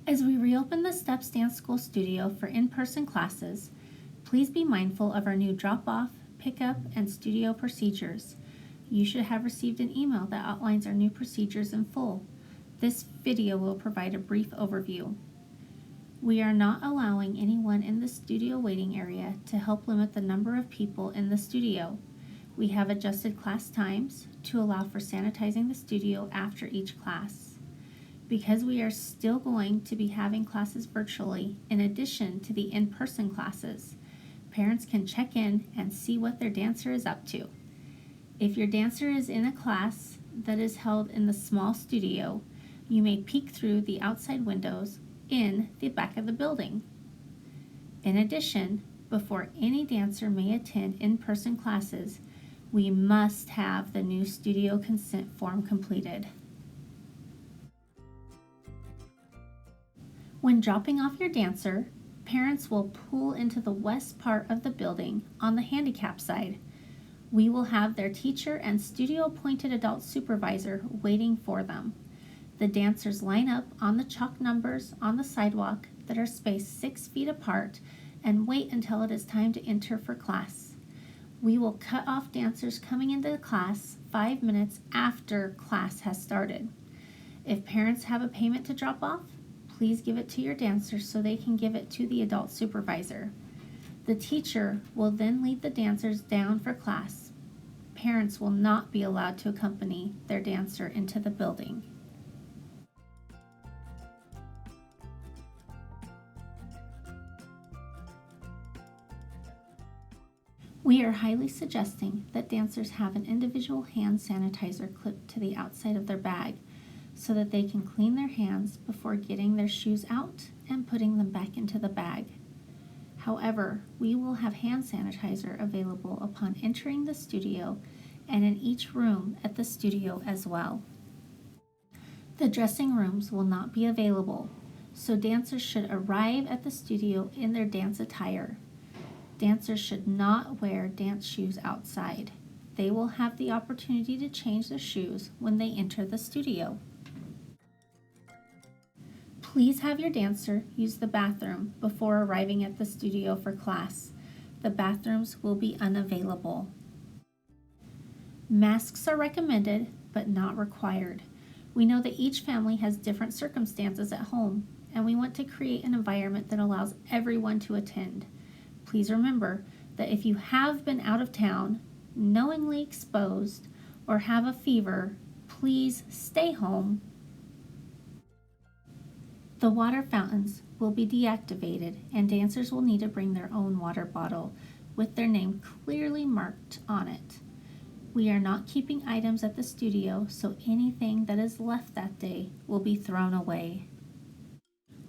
As we reopen the Steps Dance School studio for in-person classes, please be mindful of our new drop-off, pickup, and studio procedures. You should have received an email that outlines our new procedures in full. This video will provide a brief overview. We are not allowing anyone in the studio waiting area to help limit the number of people in the studio. We have adjusted class times to allow for sanitizing the studio after each class. Because we are still going to be having classes virtually in addition to the in-person classes, parents can check in and see what their dancer is up to. If your dancer is in a class that is held in the small studio, you may peek through the outside windows in the back of the building. In addition, before any dancer may attend in-person classes, we must have the new studio consent form completed. When dropping off your dancer, parents will pull into the west part of the building on the handicap side. We will have their teacher and studio-appointed adult supervisor waiting for them. The dancers line up on the chalk numbers on the sidewalk that are spaced 6 feet apart and wait until it is time to enter for class. We will cut off dancers coming into the class 5 minutes after class has started. If parents have a payment to drop off, please give it to your dancer so they can give it to the adult supervisor. The teacher will then lead the dancers down for class. Parents will not be allowed to accompany their dancer into the building. We are highly suggesting that dancers have an individual hand sanitizer clipped to the outside of their bag so that they can clean their hands before getting their shoes out and putting them back into the bag. However, we will have hand sanitizer available upon entering the studio and in each room at the studio as well. The dressing rooms will not be available, so dancers should arrive at the studio in their dance attire. Dancers should not wear dance shoes outside. They will have the opportunity to change their shoes when they enter the studio. Please have your dancer use the bathroom before arriving at the studio for class. The bathrooms will be unavailable. Masks are recommended, but not required. We know that each family has different circumstances at home, and we want to create an environment that allows everyone to attend. Please remember that if you have been out of town, knowingly exposed, or have a fever, please stay home. The water fountains will be deactivated and dancers will need to bring their own water bottle with their name clearly marked on it. We are not keeping items at the studio, so anything that is left that day will be thrown away.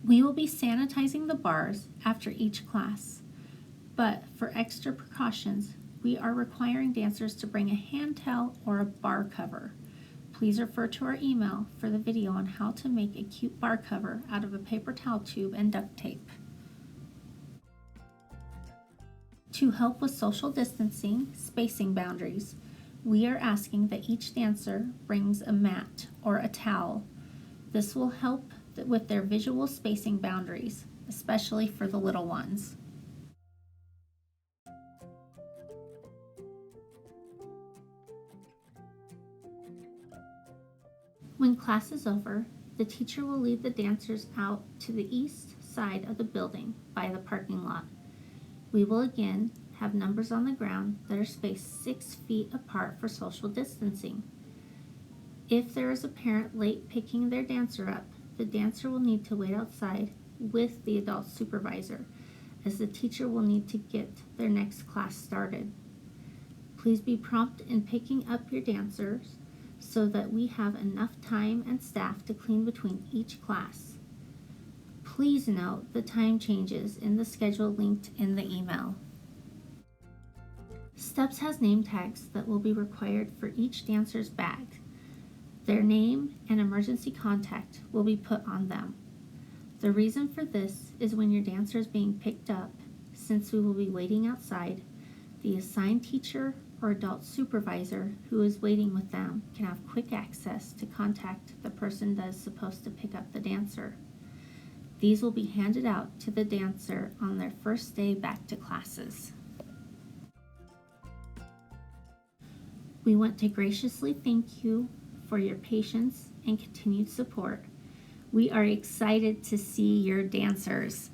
We will be sanitizing the bars after each class, but for extra precautions, we are requiring dancers to bring a hand towel or a bar cover. Please refer to our email for the video on how to make a cute bar cover out of a paper towel tube and duct tape. To help with social distancing, spacing boundaries, we are asking that each dancer brings a mat or a towel. This will help with their visual spacing boundaries, especially for the little ones. When class is over, the teacher will lead the dancers out to the east side of the building by the parking lot. We will again have numbers on the ground that are spaced 6 feet apart for social distancing. If there is a parent late picking their dancer up, the dancer will need to wait outside with the adult supervisor, as the teacher will need to get their next class started. Please be prompt in picking up your dancers so that we have enough time and staff to clean between each class. Please note the time changes in the schedule linked in the email. Steps has name tags that will be required for each dancer's bag. Their name and emergency contact will be put on them. The reason for this is when your dancer is being picked up, since we will be waiting outside, the assigned teacher or adult supervisor who is waiting with them can have quick access to contact the person that is supposed to pick up the dancer. These will be handed out to the dancer on their first day back to classes. We want to graciously thank you for your patience and continued support. We are excited to see your dancers.